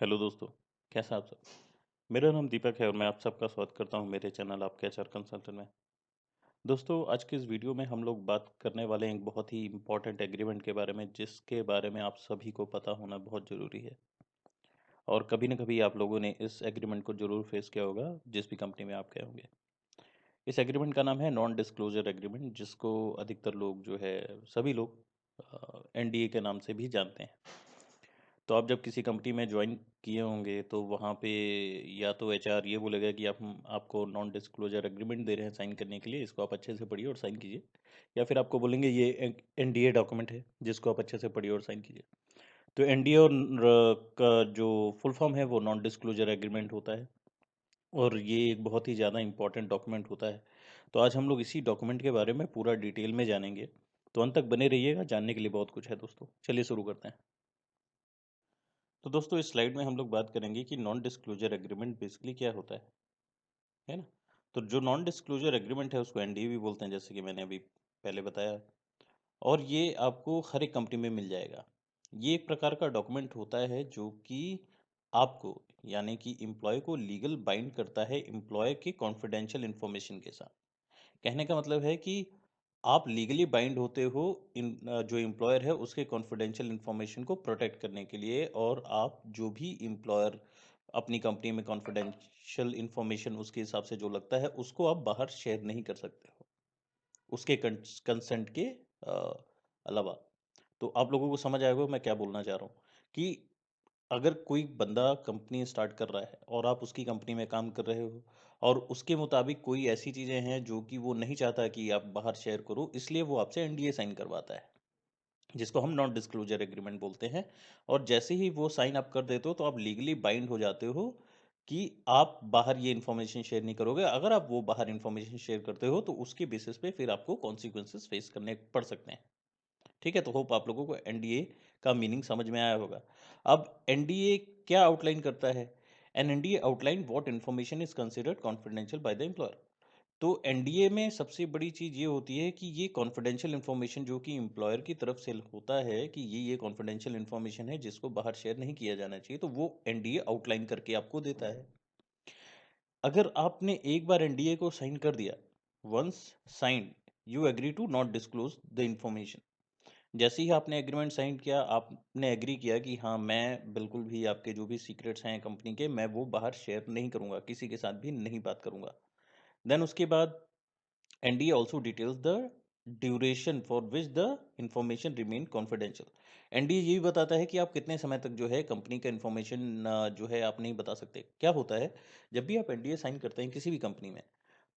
Hello दोस्तों, कैसे हैं आप सब? मेरा नाम दीपक है और मैं आप सबका स्वागत करता हूं मेरे चैनल आपके एचआर कंसल्टेंट में। दोस्तों, आज के इस वीडियो में हम लोग बात करने वाले हैं एक बहुत ही इम्पोर्टेंट एग्रीमेंट के बारे में, जिसके बारे में आप सभी को पता होना बहुत ज़रूरी है। और कभी न कभी आप लोगों ने इस एग्रीमेंट को ज़रूर फेस किया होगा, जिस भी कंपनी में आप गए होंगे। इस एग्रीमेंट का नाम है नॉन डिस्क्लोजर एग्रीमेंट, जिसको अधिकतर लोग जो है सभी लोग एनडीए के नाम से भी जानते हैं। तो आप जब किसी कंपनी में ज्वाइन किए होंगे तो वहाँ पे या तो एचआर ये बोलेगा कि आप हम आपको नॉन डिस्क्लोजर एग्रीमेंट दे रहे हैं साइन करने के लिए, इसको आप अच्छे से पढ़िए और साइन कीजिए। या फिर आपको बोलेंगे ये एनडीए डॉक्यूमेंट है, जिसको आप अच्छे से पढ़िए और साइन कीजिए। तो एनडीए का जो फुल फॉर्म है वो नॉन डिस्क्लोजर एग्रीमेंट होता है और ये एक बहुत ही ज़्यादा इंपॉर्टेंट डॉक्यूमेंट होता है। तो आज हम लोग इसी डॉक्यूमेंट के बारे में पूरा डिटेल में जानेंगे। तो अंत तक बने रहिएगा, जानने के लिए बहुत कुछ है दोस्तों। चलिए शुरू करते हैं। तो दोस्तों, इस स्लाइड में हम लोग बात करेंगे कि नॉन डिस्क्लोजर एग्रीमेंट बेसिकली क्या होता है ना? तो जो नॉन डिस्क्लोजर एग्रीमेंट है उसको एनडीए भी बोलते हैं, जैसे कि मैंने अभी पहले बताया। और ये आपको हर एक कंपनी में मिल जाएगा। ये एक प्रकार का डॉक्यूमेंट होता है जो कि आपको, यानी कि एम्प्लॉय को लीगल बाइंड करता है एम्प्लॉय के कॉन्फिडेंशियल इंफॉर्मेशन के साथ। कहने का मतलब है कि आप लीगली बाइंड होते हो जो एम्प्लॉयर है उसके कॉन्फिडेंशियल इंफॉर्मेशन को प्रोटेक्ट करने के लिए, और आप जो भी एम्प्लॉयर अपनी कंपनी में कॉन्फिडेंशियल इंफॉर्मेशन उसके हिसाब से जो लगता है उसको आप बाहर शेयर नहीं कर सकते हो उसके कंसेंट के अलावा। तो आप लोगों को समझ आएगा मैं क्या बोलना चाह रहा हूँ कि अगर कोई बंदा कंपनी स्टार्ट कर रहा है और आप उसकी कंपनी में काम कर रहे हो और उसके मुताबिक कोई ऐसी चीजें हैं जो कि वो नहीं चाहता कि आप बाहर शेयर करो, इसलिए वो आपसे एनडीए साइन करवाता है, जिसको हम नॉन डिस्क्लोजर एग्रीमेंट बोलते हैं। और जैसे ही वो साइन आप कर देते हो तो आप लीगली बाइंड हो जाते हो कि आप बाहर ये इन्फॉर्मेशन शेयर नहीं करोगे। अगर आप वो बाहर इन्फॉर्मेशन शेयर करते हो तो उसके बेसिस पे फिर आपको कॉन्सिक्वेंसेस फेस करने पड़ सकते हैं। ठीक है, तो होप आप लोगों को एनडीए का मीनिंग समझ में आया होगा। अब एनडीए क्या आउटलाइन करता है? An NDA outline what information is considered confidential by the employer. तो एनडीए में सबसे बड़ी चीज ये होती है कि ये कॉन्फिडेंशियल इन्फॉर्मेशन जो कि एम्प्लॉयर की तरफ से होता है कि ये कॉन्फिडेंशियल इन्फॉर्मेशन है जिसको बाहर शेयर नहीं किया जाना चाहिए, तो वो एनडीए आउटलाइन करके आपको देता है। अगर आपने एक बार एनडीए को साइन कर दिया, once signed, you agree to not disclose the information. जैसे ही आपने एग्रीमेंट साइन किया, आपने एग्री किया कि हाँ, मैं बिल्कुल भी आपके जो भी सीक्रेट्स हैं कंपनी के, मैं वो बाहर शेयर नहीं करूंगा, किसी के साथ भी नहीं बात करूंगा। देन उसके बाद NDA also details the duration for which the information remain confidential. NDA ये भी बताता है कि आप कितने समय तक जो है कंपनी का इंफॉर्मेशन जो है आप नहीं बता सकते। क्या होता है, जब भी आप एनडीए साइन करते हैं किसी भी कंपनी में,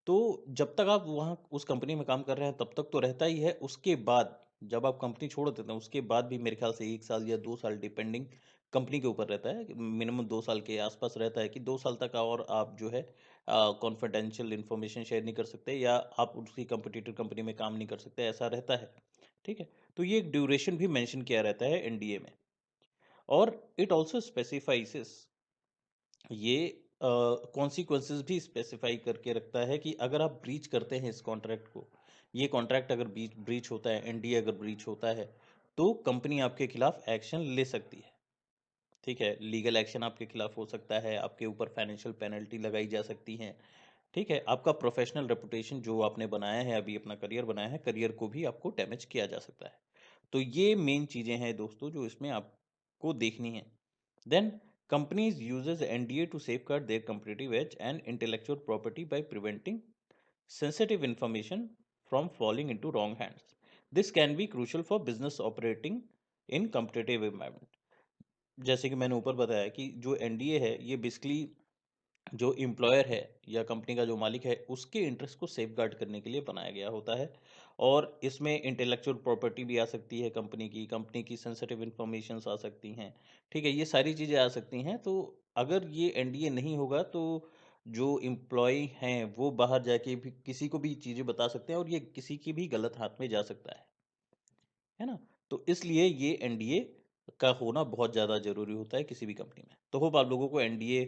तो जब तक आप वहाँ उस कंपनी में काम कर रहे हैं तब तक तो रहता ही है। उसके बाद जब आप कंपनी छोड़ देते हैं उसके बाद भी मेरे ख्याल से 1 साल या 2 साल, डिपेंडिंग कंपनी के ऊपर रहता है, मिनिमम 2 साल के आसपास रहता है कि 2 साल तक और आप जो है कॉन्फिडेंशियल इंफॉर्मेशन शेयर नहीं कर सकते या आप उसकी कंपटीटर कंपनी में काम नहीं कर सकते, ऐसा रहता है। ठीक है, तो ये एक ड्यूरेशन भी मेंशन किया रहता है एनडीए में। और इट ऑल्सो स्पेसिफाइस, ये कॉन्सिक्वेंसेस भी स्पेसिफाई करके रखता है कि अगर आप ब्रीच करते हैं इस कॉन्ट्रैक्ट को, ये कॉन्ट्रैक्ट अगर ब्रीच होता है, एनडीए अगर ब्रीच होता है, तो कंपनी आपके खिलाफ एक्शन ले सकती है। ठीक है, लीगल एक्शन आपके खिलाफ हो सकता है, आपके ऊपर फाइनेंशियल पेनल्टी लगाई जा सकती है। ठीक है, आपका प्रोफेशनल रेपुटेशन जो आपने बनाया है, अभी अपना करियर बनाया है, करियर को भी आपको डैमेज किया जा सकता है। तो ये मेन चीजें हैं दोस्तों जो इसमें आपको देखनी है। Then companies uses NDA to safeguard their competitive edge and intellectual property by preventing sensitive information from falling into wrong hands. This can be crucial for business operating in competitive environment. जैसे कि मैंने ऊपर बताया कि जो NDA है ये basically जो एम्प्लॉयर है या कंपनी का जो मालिक है उसके इंटरेस्ट को सेफगार्ड करने के लिए बनाया गया होता है। और इसमें इंटेलेक्चुअल प्रॉपर्टी भी आ सकती है, कंपनी की सेंसिटिव इंफॉर्मेशंस आ सकती हैं। ठीक है, ये सारी चीज़ें आ सकती हैं। तो अगर ये एनडीए नहीं होगा तो जो एम्प्लॉय हैं वो बाहर जाके भी किसी को भी चीज़ें बता सकते हैं और ये किसी की भी गलत हाथ में जा सकता है ना? तो इसलिए ये एनडीए का होना बहुत ज़्यादा ज़रूरी होता है किसी भी कंपनी में। तो होप आप लोगों को एनडीए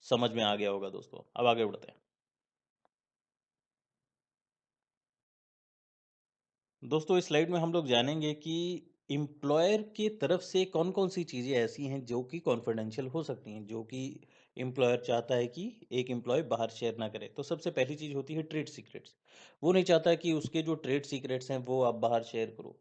समझ में आ गया होगा दोस्तों। अब आगे बढ़ते हैं। दोस्तों, इस स्लाइड में हम लोग जानेंगे कि एम्प्लॉयर की तरफ से कौन-कौन सी चीज़ें ऐसी हैं जो कि कॉन्फिडेंशियल हो सकती हैं, जो कि एम्प्लॉयर चाहता है कि एक एम्प्लॉयी बाहर शेयर ना करे? तो सबसे पहली चीज़ होती है ट्रेड सीक्रेट्स। वो नहीं चाहता कि उसके जो ट्रेड सीक्रेट्स हैं वो आप बाहर शेयर करो।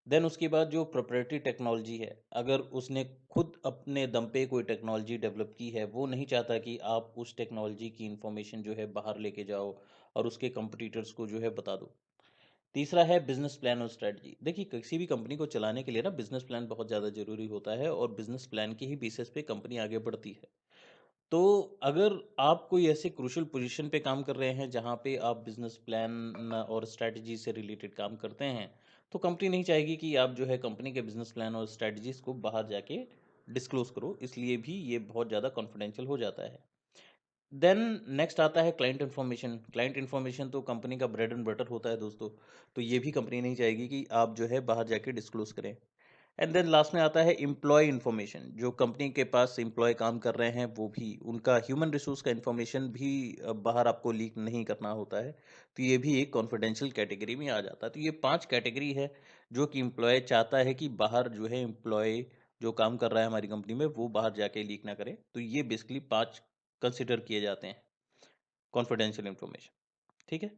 देन उसके बाद जो प्रोप्राइटरी टेक्नोलॉजी है, अगर उसने खुद अपने दम पे कोई टेक्नोलॉजी डेवलप की है, वो नहीं चाहता कि आप उस टेक्नोलॉजी की इन्फॉर्मेशन जो है बाहर लेके जाओ और उसके कंपटीटर्स को जो है बता दो। तीसरा है बिजनेस प्लान और स्ट्रेटजी। देखिए, किसी भी कंपनी को चलाने के लिए ना बिजनेस प्लान बहुत ज़्यादा ज़रूरी होता है और बिजनेस प्लान की ही बेसिस पे कंपनी आगे बढ़ती है। तो अगर आप कोई ऐसे क्रूशियल पोजीशन पे काम कर रहे हैं जहाँ पे आप बिजनेस प्लान और स्ट्रेटजी से रिलेटेड काम करते हैं, तो कंपनी नहीं चाहेगी कि आप जो है कंपनी के बिजनेस प्लान और स्ट्रेटजीज को बाहर जाके डिस्क्लोज करो, इसलिए भी ये बहुत ज़्यादा कॉन्फिडेंशियल हो जाता है। देन नेक्स्ट आता है क्लाइंट इन्फॉर्मेशन। क्लाइंट इन्फॉर्मेशन तो कंपनी का ब्रेड एंड बटर होता है दोस्तों। तो ये भी कंपनी नहीं चाहेगी कि आप जो है बाहर जाके डिस्क्लोज करें। एंड देन लास्ट में आता है एम्प्लॉय इन्फॉर्मेशन। जो कंपनी के पास एम्प्लॉय काम कर रहे हैं वो भी उनका ह्यूमन रिसोर्स का इन्फॉर्मेशन भी बाहर आपको लीक नहीं करना होता है। तो ये भी एक कॉन्फिडेंशियल कैटेगरी में आ जाता है। तो ये 5 कैटेगरी है जो कि एम्प्लॉय चाहता है कि बाहर जो है एम्प्लॉय जो काम कर रहा है हमारी कंपनी में वो बाहर जाके लीक ना करे। तो ये बेसिकली 5 कंसिडर किए जाते हैं कॉन्फिडेंशियल इन्फॉर्मेशन। ठीक है।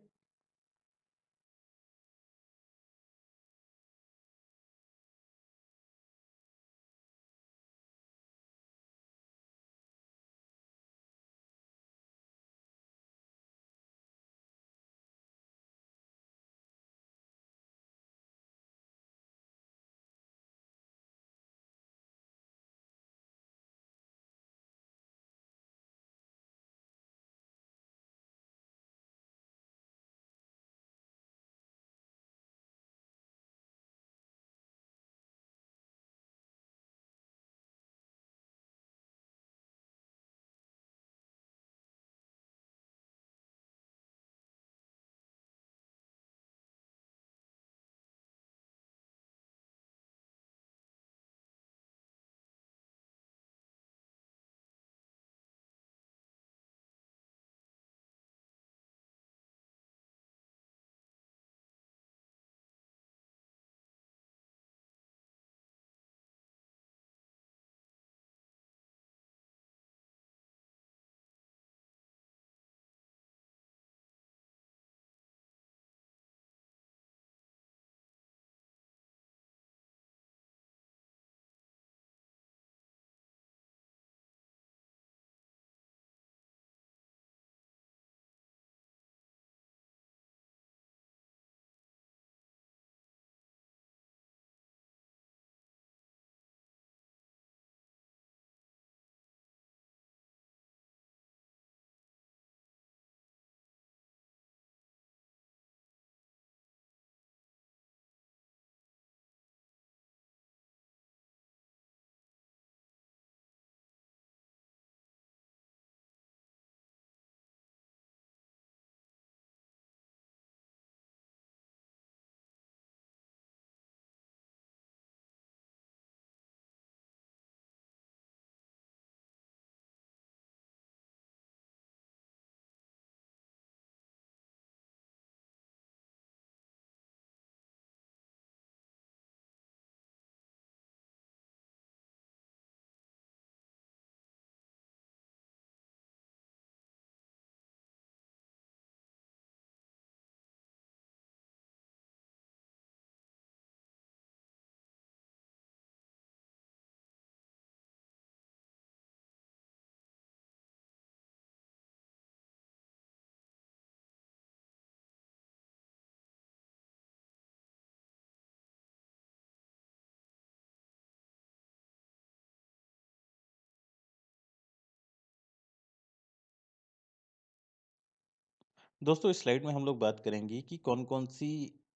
दोस्तों, इस स्लाइड में हम लोग बात करेंगे कि कौन-कौन सी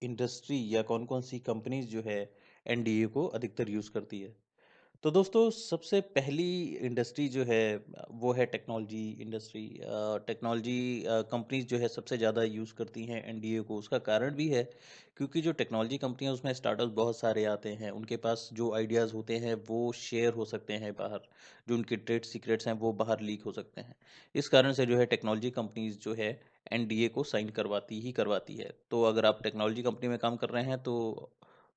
इंडस्ट्री या कौन-कौन सी कंपनीज़ जो है एनडीए को अधिकतर यूज़ करती है। तो दोस्तों, सबसे पहली इंडस्ट्री जो है वो है टेक्नोलॉजी इंडस्ट्री। टेक्नोलॉजी कंपनीज जो है सबसे ज़्यादा यूज़ करती हैं एनडीए को। उसका कारण भी है क्योंकि जो टेक्नोलॉजी कंपनियां उसमें स्टार्टअप्स बहुत सारे आते हैं। उनके पास जो आइडियाज़ होते हैं वो शेयर हो सकते हैं बाहर। जो उनके ट्रेड सीक्रेट्स हैं वो बाहर लीक हो सकते हैं। इस कारण से जो है टेक्नोलॉजी कंपनीज जो है एनडीए को साइन करवाती ही करवाती है। तो अगर आप टेक्नोलॉजी कंपनी में काम कर रहे हैं तो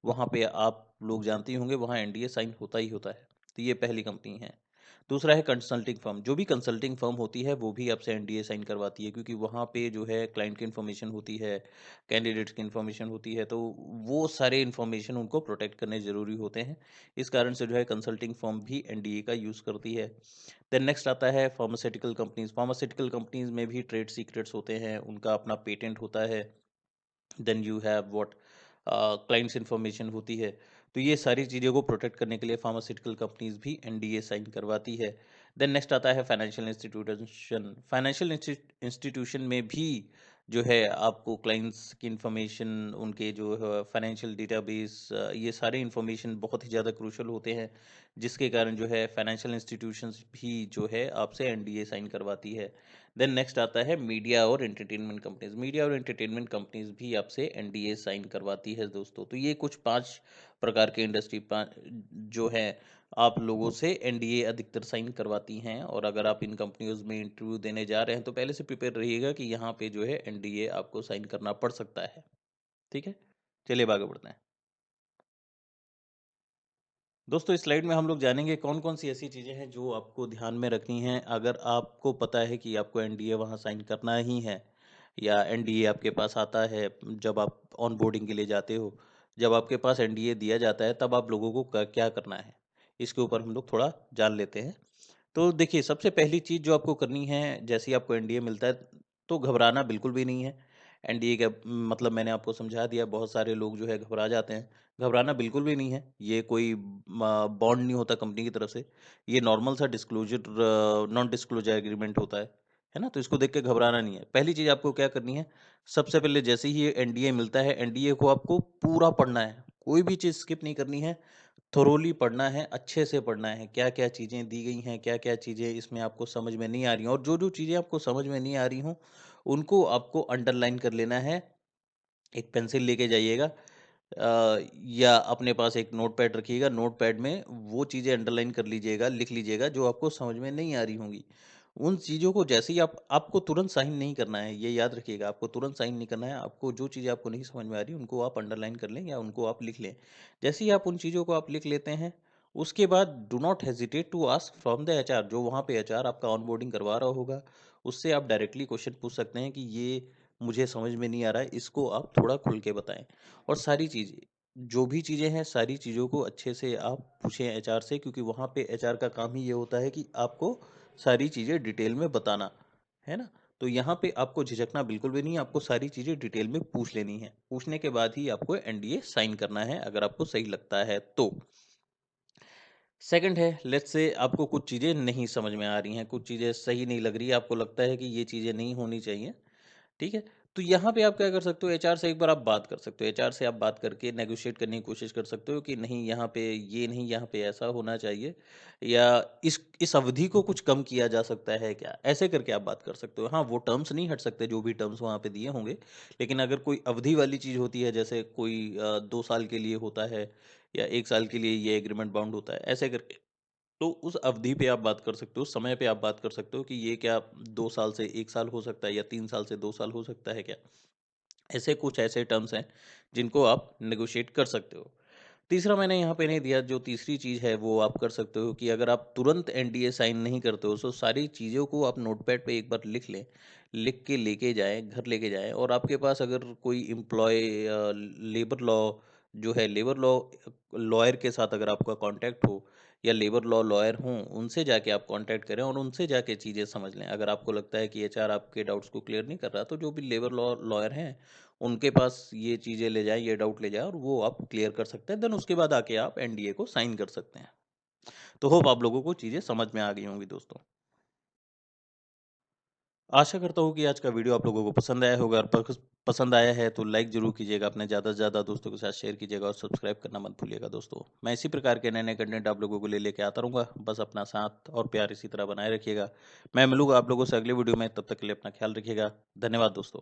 वहाँ पे आप लोग जानते ही होंगे, वहाँ एनडीए साइन होता ही होता है। तो ये पहली कंपनी है। दूसरा है कंसल्टिंग फर्म। जो भी कंसल्टिंग फर्म होती है वो भी आपसे एनडीए साइन करवाती है, क्योंकि वहाँ पे जो है क्लाइंट की इन्फॉर्मेशन होती है, कैंडिडेट्स की इन्फॉर्मेशन होती है, तो वो सारे इन्फॉर्मेशन उनको प्रोटेक्ट करने ज़रूरी होते हैं। इस कारण से जो है कंसल्टिंग फर्म भी एनडीए का यूज़ करती है। देन नेक्स्ट आता है फार्मास्यूटिकल कंपनीज। फार्मास्यूटिकल कंपनीज में भी ट्रेड सीक्रेट्स होते हैं, उनका अपना पेटेंट होता है। Then you have what clients information होती है। तो ये सारी चीज़ों को प्रोटेक्ट करने के लिए फार्मास्यूटिकल कंपनीज भी एनडीए साइन करवाती है। देन नेक्स्ट आता है फाइनेंशियल इंस्टीट्यूशन। फाइनेंशियल इंस्टीट्यूशन में भी जो है आपको क्लाइंट्स की इन्फॉर्मेशन, उनके जो फाइनेंशियल डेटाबेस, ये सारे इन्फॉर्मेशन बहुत ही ज़्यादा क्रूशल होते हैं, जिसके कारण जो है फाइनेंशियल इंस्टीट्यूशंस भी जो है आपसे एनडीए साइन करवाती है। देन नेक्स्ट आता है मीडिया और एंटरटेनमेंट कंपनीज। मीडिया और एंटरटेनमेंट कंपनीज भी आपसे एनडीए साइन करवाती है दोस्तों। तो ये कुछ 5 प्रकार के इंडस्ट्री जो है आप लोगों से एनडीए अधिकतर साइन करवाती हैं। और अगर आप इन कंपनियों में इंटरव्यू देने जा रहे हैं तो पहले से प्रिपेयर रहिएगा कि यहाँ पे जो है एनडीए आपको साइन करना पड़ सकता है। ठीक है, चलिए आगे बढ़ते हैं। दोस्तों इस स्लाइड में हम लोग जानेंगे कौन कौन सी ऐसी चीज़ें हैं जो आपको ध्यान में रखनी हैं अगर आपको पता है कि आपको एनडीए वहाँ साइन करना ही है, या एनडीए आपके पास आता है जब आप ऑन बोर्डिंग के लिए जाते हो। जब आपके पास एनडीए दिया जाता है तब आप लोगों को क्या करना है, इसके ऊपर हम लोग थोड़ा जान लेते हैं। तो देखिए, सबसे पहली चीज़ जो आपको करनी है, जैसे ही आपको एनडीए मिलता है तो घबराना बिल्कुल भी नहीं है। एनडीए का मतलब मैंने आपको समझा दिया। बहुत सारे लोग जो है घबरा जाते हैं। घबराना बिल्कुल भी नहीं है। ये कोई बॉन्ड नहीं होता कंपनी की तरफ से। ये नॉर्मल सा डिस्क्लोजर, नॉन डिस्क्लोजर एग्रीमेंट होता है ना। तो इसको देख के घबराना नहीं है। पहली चीज़ आपको क्या करनी है, सबसे पहले जैसे ही ये एनडीए मिलता है, एनडीए को आपको पूरा पढ़ना है। कोई भी चीज़ स्किप नहीं करनी है। थोरोली पढ़ना है, अच्छे से पढ़ना है। क्या-क्या चीज़ें दी गई हैं, क्या-क्या चीज़ें इसमें आपको समझ में नहीं आ रही हैं, और जो-जो चीज़ें आपको समझ में नहीं आ रही हों, उनको आपको अंडरलाइन कर लेना है। एक पेंसिल लेके जाइएगा, या अपने पास एक नोटपैड रखिएगा। नोटपैड में वो चीज़ें अंडरलाइन कर लीजिएगा, लिख लीजिएगा जो आपको समझ में नहीं आ रही होंगी। उन चीज़ों को जैसे ही आपको तुरंत साइन नहीं करना है, ये याद रखिएगा। आपको तुरंत साइन नहीं करना है। आपको जो चीज़ें आपको नहीं समझ में आ रही, उनको आप अंडरलाइन कर लें या उनको आप लिख लें। जैसे ही आप उन चीज़ों को आप लिख लेते हैं, उसके बाद do not hesitate to ask from the HR. जो वहाँ पे एचआर आपका ऑनबोर्डिंग करवा रहा होगा, उससे आप डायरेक्टली क्वेश्चन पूछ सकते हैं कि ये मुझे समझ में नहीं आ रहा है, इसको आप थोड़ा खुल के बताएं। और सारी चीज़ें, जो भी चीज़ें हैं, सारी चीज़ों को अच्छे से आप पूछें एचआर से, क्योंकि वहाँ पे एचआर का काम ही ये होता है कि आपको सारी चीज़ें डिटेल में बताना, है ना। तो यहाँ पे आपको झिझकना बिल्कुल भी नहीं है। आपको सारी चीज़ें डिटेल में पूछ लेनी है। पूछने के बाद ही आपको एनडीए साइन करना है, अगर आपको सही लगता है तो। सेकंड है, लेट्स से आपको कुछ चीज़ें नहीं समझ में आ रही हैं, कुछ चीज़ें सही नहीं लग रही है, आपको लगता है कि ये चीज़ें नहीं होनी चाहिए। ठीक है, तो यहाँ पे आप क्या कर सकते हो, एचआर से एक बार आप बात कर सकते हो। एचआर से आप बात करके नेगोशिएट करने की कोशिश कर सकते हो कि नहीं, यहाँ पे ये नहीं, यहाँ पे ऐसा होना चाहिए, या इस अवधि को कुछ कम किया जा सकता है क्या, ऐसे करके आप बात कर सकते हो। हाँ, वो टर्म्स नहीं हट सकते जो भी टर्म्स वहाँ पे दिए होंगे, लेकिन अगर कोई अवधि वाली चीज़ होती है, जैसे कोई 2 साल के लिए होता है या 1 साल के लिए ये एग्रीमेंट बाउंड होता है, ऐसे करके, तो उस अवधि पे आप बात कर सकते हो, समय पे आप बात कर सकते हो कि ये क्या 2 साल से 1 साल हो सकता है या 3 साल से 2 साल हो सकता है क्या। ऐसे कुछ ऐसे टर्म्स हैं जिनको आप नेगोशिएट कर सकते हो। तीसरा मैंने यहाँ पे नहीं दिया। जो तीसरी चीज़ है वो आप कर सकते हो कि अगर आप तुरंत एनडीए साइन नहीं करते हो, तो सारी चीज़ों को आप नोटपैड पे एक बार लिख लें, लिख के लेके जाएं, घर लेके जाएं। और आपके पास अगर कोई एम्प्लॉय लेबर लॉ जो है, लेबर लॉ लॉयर के साथ अगर आपका कांटेक्ट हो, या लेबर लॉ लॉयर हों, उनसे जाके आप कांटेक्ट करें और उनसे जाके चीज़ें समझ लें। अगर आपको लगता है कि एचआर आपके डाउट्स को क्लियर नहीं कर रहा, तो जो भी लेबर लॉ लॉयर हैं, उनके पास ये चीज़ें ले जाएँ, ये डाउट ले जाएँ, और वो आप क्लियर कर सकते हैं। देन उसके बाद आके आप एनडीए को साइन कर सकते हैं। तो होप आप लोगों को चीज़ें समझ में आ गई होंगी दोस्तों। आशा करता हूँ कि आज का वीडियो आप लोगों को पसंद आया होगा, और पसंद आया है तो लाइक ज़रूर कीजिएगा, अपने ज़्यादा से ज़्यादा दोस्तों के साथ शेयर कीजिएगा, और सब्सक्राइब करना मत भूलिएगा दोस्तों। मैं इसी प्रकार के नए-नए कंटेंट आप लोगों को लेके आता रहूँगा। बस अपना साथ और प्यार इसी तरह बनाए रखिएगा। मैं मिलूँगा आप लोगों से अगले वीडियो में, तब तक के लिए अपना ख्याल रखिएगा। धन्यवाद दोस्तों।